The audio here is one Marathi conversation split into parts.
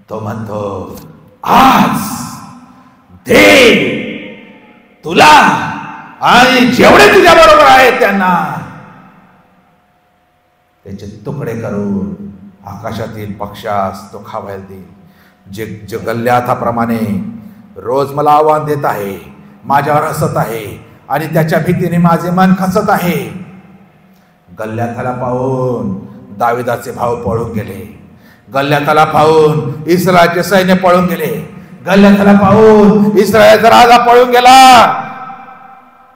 तो म्हणतो, आज दे तुला आणि जेवढे तुझ्या बरोबर आहेत त्यांना त्याचे तुकडे करून आकाशातील पक्षास तो खावायला देईल. जे गल्ल्याथाप्रमाणे रोज मला आव्हान देत आहे, माझ्यावर हसत आहे आणि त्याच्या भीतीने माझे मन खचत आहे. गल्ल्याथाला पाहून दाविदाचे भाऊ पळून गेले. गल्ल्याथाला पाहून इस्रायलचे सैन्य पळून गेले. गल्ल्याथाला पाहून इस्रायलचा राजा पळून गेला.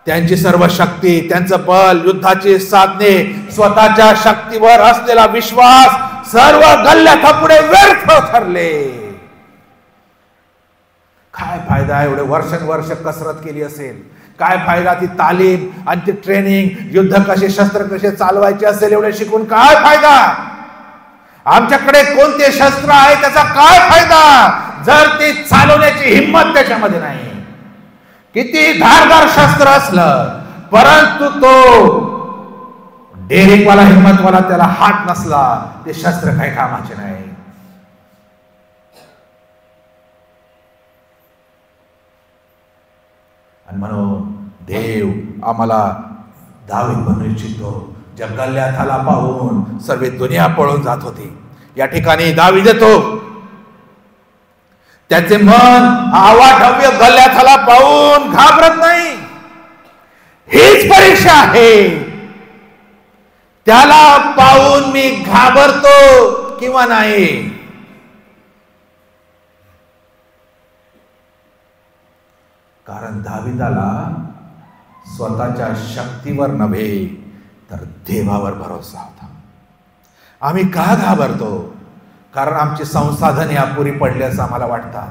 त्यांची सर्व शक्ती, त्यांचं बल, युद्धाची साधने, स्वतःच्या शक्तीवर असलेला विश्वास सर्व गल्ल्याथापुढे व्यर्थ ठरले. काय फायदा एवढे वर्षानुवर्ष कसरत केली असेल, काय फायदा ती तालीम आणि ती ट्रेनिंग, युद्ध कसे, शस्त्र कसे चालवायचे असेल एवढे शिकून काय फायदा? आमच्याकडे कोणते शस्त्र आहे त्याचा काय फायदा जर ते चालवण्याची हिंमत त्याच्यामध्ये नाही? किती धारदार शस्त्र असलं परंतु तो डेरिंगवाला, हिंमतवाला त्याला हात नसला, ते शस्त्र काही कामाचे नाही. आणि म्हणून देव आम्हाला दावीद बनवू इच्छितो. ज्या गल्ल्याथाला पाहून सर्व दुनिया पळून जात होती, या ठिकाणी दावीद येतो. त्याचे मन आवाढव्य गल्ल्याथाला पाहून घाबरत नाही. हीच परीक्षा आहे, त्याला पाहून मी घाबरतो किंवा नाही. कारण दाविदाला स्वतःच्या शक्तीवर नव्हे तर देवावर भरोसा होता. आम्ही का घाबरतो? कारण आमची संसाधने अपुरी पडली असं आम्हाला वाटतात.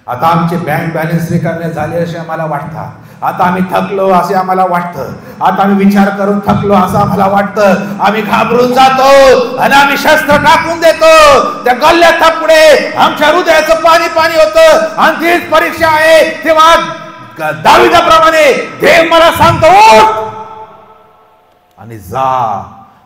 आता आमचे बँक बॅलन्स रिकामे झाले असे आम्हाला वाटतात. आता आम्ही थकलो असे आम्हाला वाटतं. आता आम्ही विचार करून थकलो असं आम्हाला वाटतं. आम्ही घाबरून जातो आणि आम्ही शस्त्र टाकून देतो. त्या गल्ल्याथापुढे आमच्या हृदयाचं पाणी पाणी होतं. आणि तीच परीक्षा आहे. तेव्हा दाविदाप्रमाणे देव मला सांगतो, आणि जा.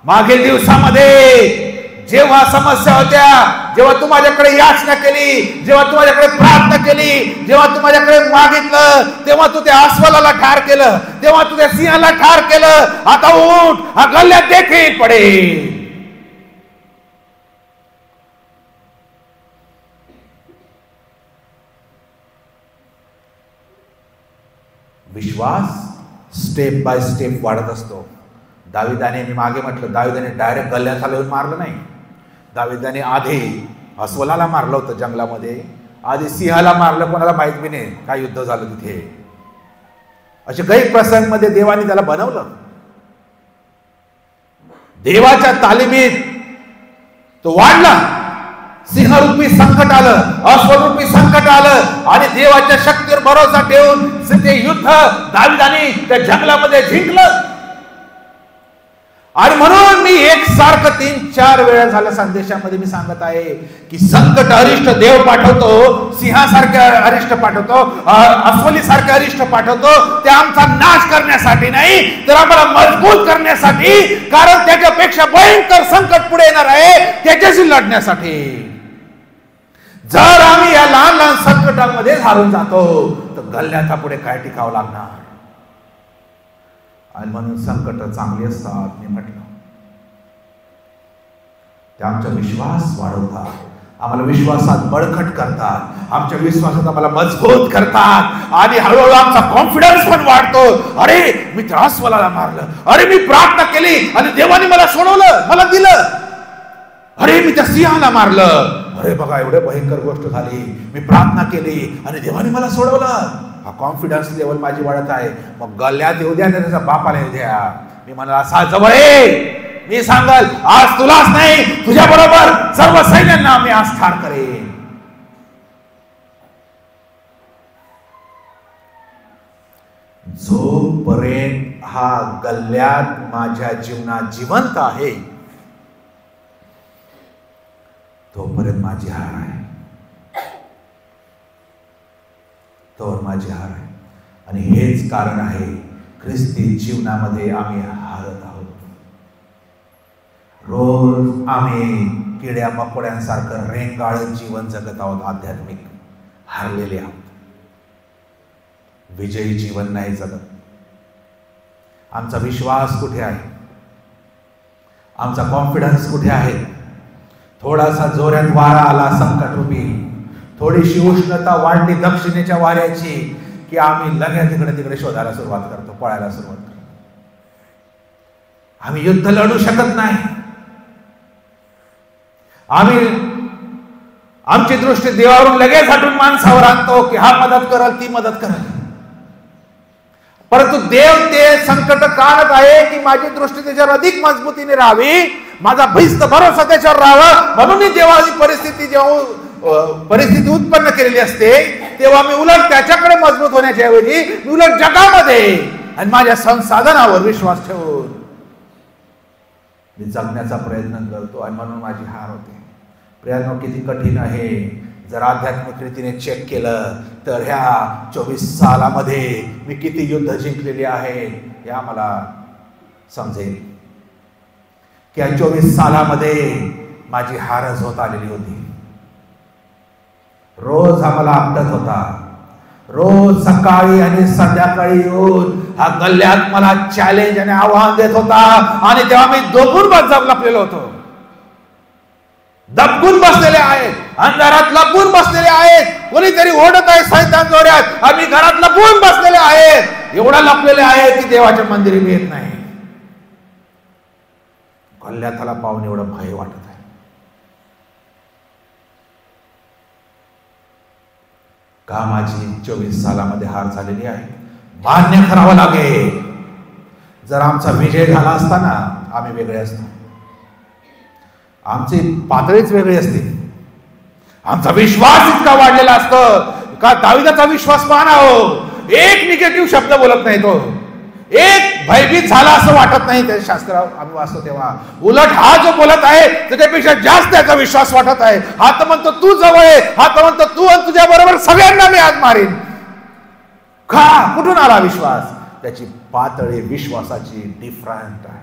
मागील दिवसामध्ये जेव्हा समस्या होत्या, जेव्हा तू माझ्याकडे याचना केली, जेव्हा तू माझ्याकडे प्रार्थना केली, जेव्हा तू माझ्याकडे मागितलं, तेव्हा तू त्या अस्वलाला ठार केलं, तेव्हा तू त्या सिंहाला ठार केलं. आता उठ, हा गल्ल्यात देखील पडेल. विश्वास स्टेप बाय स्टेप वाढत असतो. दाविदाने, मी मागे म्हटलं, दाविदाने डायरेक्ट गल्ल्याथाला येऊन मारलं नाही. दाविदाने आधी अस्वलाला मारलं होतं जंगलामध्ये, आधी सिंहाला मारलं, कोणाला माहित बी नाही काय युद्ध झालं तिथे. असे काही प्रसंगमध्ये देवाने त्याला बनवलं. देवाच्या तालिमीत तो वाढला. सिंहरूपी संकट आलं, अश्वरूपी संकट आलं आणि देवाच्या शक्तीवर भरोसा ठेवून ते युद्ध दाविदाने त्या जंगलामध्ये जिंकलं. आणि म्हणून मी एक सारखं 3-4 वेळा झाल्या संदेशामध्ये मी सांगत आहे की संकट अरिष्ट देव पाठवतो, सिंहासारखे अरिष्ट पाठवतो, अस्वलीसारखे अरिष्ट पाठवतो. ते आमचा नाश करण्यासाठी नाही तर आम्हाला मजबूत करण्यासाठी. कारण त्याच्यापेक्षा भयंकर संकट पुढे येणार आहे, त्याच्याशी लढण्यासाठी. जर आम्ही या लहान लहान संकटांमध्ये हारून जातो तर गल्ल्याथा पुढे काय टिकावं लागणार. आणि म्हणून संकट चांगली असतात. मी म्हटलं ते आमचा विश्वास वाढवतात, आम्हाला विश्वासात बळकट करतात, आमच्या विश्वासात आम्हाला मजबूत करतात आणि हळूहळू आमचा कॉन्फिडन्स पण वाढतो. अरे मी त्या अस्वलाला मारलं, अरे मी प्रार्थना केली आणि देवाने मला सोडवलं, मला दिलं. अरे मी त्या सिंहाला मारलं, अरे बघा एवढे भयंकर गोष्ट झाली, मी प्रार्थना केली आणि देवाने मला सोडवलं. हा कॉन्फिडन्स लेवल माझी वाढत आहे. मग गल्ल्यात येऊ द्या, त्याच्या बापाला येऊ द्या. मी म्हणाला असा जवळ ये, मी सांगल आज तुलाच नाही तुझ्या बरोबर सर्व सैन्यांना मी आज ठार करेन. जोपर्यंत हा गल्ल्यात माझ्या जीवनात जिवंत आहे तोपर्यंत माझी हार आहे, तोवर माझी हार आहे. आणि हेच कारण आहे ख्रिस्ती जीवनामध्ये आम्ही हारत आहोत. रोज आम्ही किड्या मकोड्यांसारखं रेंगाळत जीवन जगत आहोत. आध्यात्मिक हारलेले आहोत. विजयी जीवन नाही जगत. आमचा विश्वास कुठे आहे? आमचा कॉन्फिडन्स कुठे आहे? थोडासा जोरात वारा आला संकटरूपी, थोडीशी उष्णता वाढली दक्षिणेच्या वाऱ्याची, की आम्ही लगेच तिकडे तिकडे शोधायला सुरुवात करतो, पळायला सुरुवात करतो. आम्ही युद्ध लढू शकत नाही. आम्ही आमची दृष्टी देवावरून लगेच हटून माणसावर आणतो की हा मदत करल, ती मदत करल. परंतु देव ते संकट काढत आहे की माझी दृष्टी त्याच्यावर अधिक मजबूतीने राहावी, माझा भिस्त भरोसा त्याच्यावर राहावा. म्हणून देवाची जेव्हा परिस्थिती उत्पन्न केलेली असते तेव्हा मी उलट त्याच्याकडे मजबूत होण्याच्या ऐवजी मी उलट जगामध्ये आणि माझ्या संसाधनावर विश्वास ठेवून मी जगण्याचा प्रयत्न करतो आणि म्हणून माझी हार होते. प्रयत्न किती कठीण आहे. जर आध्यात्मिक रीतीने चेक केलं तर ह्या 24 सालामध्ये मी किती युद्ध जिंकलेली आहे हे आम्हाला समजेल की या 24 सालामध्ये माझी हारच होत आलेली होती. रोज आम्हाला आपटत होता. रोज सकाळी आणि संध्याकाळी येऊन हा गल्ल्यात मला चॅलेंज आणि आव्हान देत होता आणि तेव्हा मी दोघून लपलेलो होतो. दबकून बसलेले आहेत, अंधारात लपून बसलेले आहेत. कोणीतरी ओढत आहे सैतान जोड्यात, आम्ही घरात लपून बसलेले आहेत. एवढा लपलेले आहेत की देवाच्या मंदिरी मी येत नाही. गल्ल्याला पाहून एवढं भय वाटत आहे. का माझी 24 सालामध्ये हार झालेली आहे मान्य करावं लागेल. जर आमचा विजय झाला असता ना आम्ही वेगळे असतो. आमची पातळीच वेगळी असते. आमचा विश्वास इतका वाढलेला असतं का दाविदाचा विश्वास पाहना हो, एक निगेटिव्ह शब्द बोलत नाही तो, एक भयभीत झाला असं वाटत नाही. त्या शास्त्र आम्ही वाचतो तेव्हा उलट हा जो बोलत आहे त्याच्यापेक्षा जास्त त्याचा विश्वास वाटत आहे. हा तर म्हणतो तू जवळ आहे, हा तर म्हणतो तू आणि तुझ्या बरोबर सगळ्यांना मी आज मारीन. का कुठून आला विश्वास? त्याची पातळी विश्वासाची डिफरंट आहे.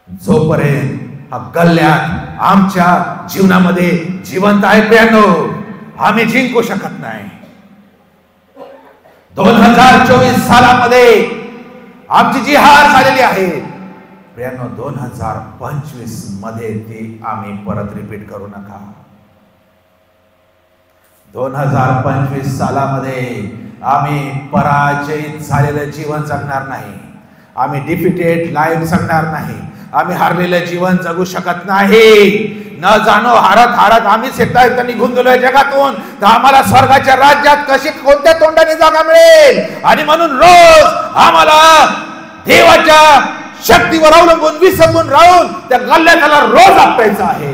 जोपर्यंत हा गल्ल्यात आमच्या जीवनामध्ये जिवंत आहे प्रियांनो, आम्ही जिंकू शकत नाही. 2024 सालामध्ये आमची जी हार झालेली आहे प्रियांनो, 2025 मध्ये ती आम्ही परत रिपीट करू नका. 2025 सालामध्ये आम्ही पराजयित झालेलं जीवन जगणार नाही. आम्ही डिफिटेड लाईफ जगणार नाही. आम्ही हारलेलं जीवन जगू शकत नाही. न जाणो हारत हारत आम्हीच एकदा निघून गेलोय जगातून, तर आम्हाला स्वर्गाच्या राज्यात कशी कोणत्या तोंडाने जागा मिळेल? आणि म्हणून रोज आम्हाला देवाच्या शक्तीवर अवलंबून विसंबून राहून त्या गल्ल्याला रोज आपटायचं आहे.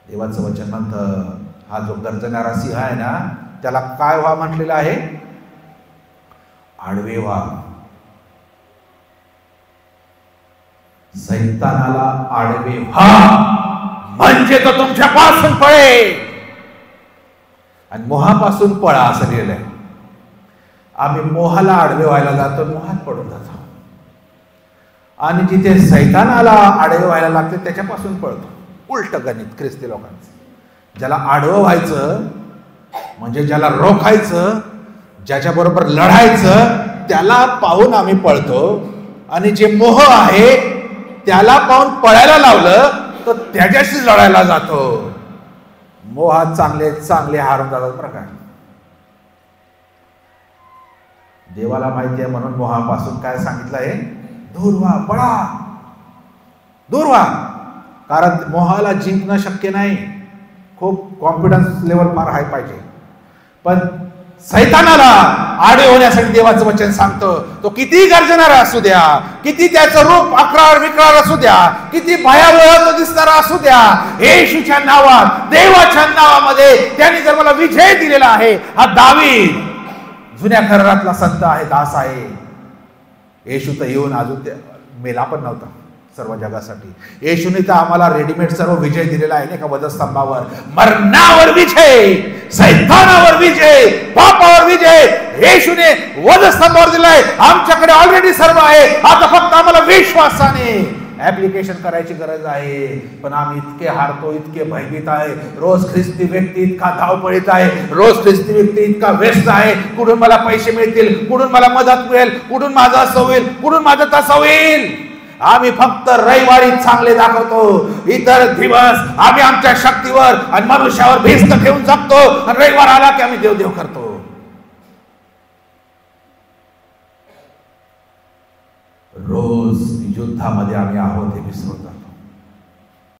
देवाचं वचन म्हणतं हा जो गर्जणारा सिंह आहे ना त्याला काय व्हा म्हटलेलं आहे? आडवे व्हा. सैतानाला आडवे व्हा म्हणजे तो तुमच्यापासून पळेल आणि मोहापासून पळा असं लिहिलंय. आम्ही मोहाला आडवे व्हायला जातो, मोहात पडून जातो. आणि जिथे सैतानाला आडवे व्हायला लागते त्याच्यापासून पळतो. उलट गणित ख्रिस्ती लोकांचं. ज्याला आडवं व्हायचं म्हणजे ज्याला रोखायचं, ज्याच्याबरोबर लढायचं त्याला पाहून आम्ही पळतो. आणि जे मोह आहे त्याला पाहून पळायला लावलं तर त्याच्याशीच लढायला जातो. मोहात चांगले चांगले हारून जातात प्रकार. देवाला माहिती आहे म्हणून मोहापासून काय सांगितलं आहे? दूर व्हा, पळा, दूर व्हा. कारण मोहाला जिंकणं शक्य नाही. खूप कॉन्फिडन्स लेवल फार हाय पाहिजे. पण सैतानाला आडे होण्यासाठी देवाचं वचन सांगतो तो किती गर्जणारा असू द्या, किती त्याचं रूप अक्राळ विक्राळ असू द्या, किती भयावह तो दिसणारा असू द्या, येशूच्या नावात, देवाच्या नावामध्ये त्यांनी जर मला विजय दिलेला आहे. हा दावीद जुन्या करारातला संत आहे, दास आहे. येशू तर येऊन अजून मेला पण नव्हता. सर्व जगासाठी. येशूने तर आम्हाला रेडीमेड सर्व विजय दिलेला आहे नाही का, वधस्तंभावर. मरणावर विजय, सैतानावर विजय, पापावर विजय येशूने वधस्तंभावर दिलाय. आमच्याकडे ऑलरेडी सर्व आहे. आता फक्त आम्हाला विश्वासाने ऍप्लिकेशन करायची गरज आहे. पण आम्ही इतके हारतो, इतके भयभीत आहे. रोज ख्रिस्ती व्यक्ती इतका धावपळीत आहे, रोज ख्रिस्ती व्यक्ती इतका व्यस्त आहे. कुठून मला पैसे मिळतील, कुठून मला मदत मिळेल, कुठून माझं असं होईल, कुठून माझं तसं होईल. आम्ही फक्त रविवारी चांगले दाखवतो, इतर दिवस आम्ही आमच्या शक्तीवर आणि मनुष्यावर भिस्त ठेवून जगतो. आणि रविवार आला की आम्ही देवदेव करतो. रोज युद्धामध्ये आम्ही आहोत हे विसरतो.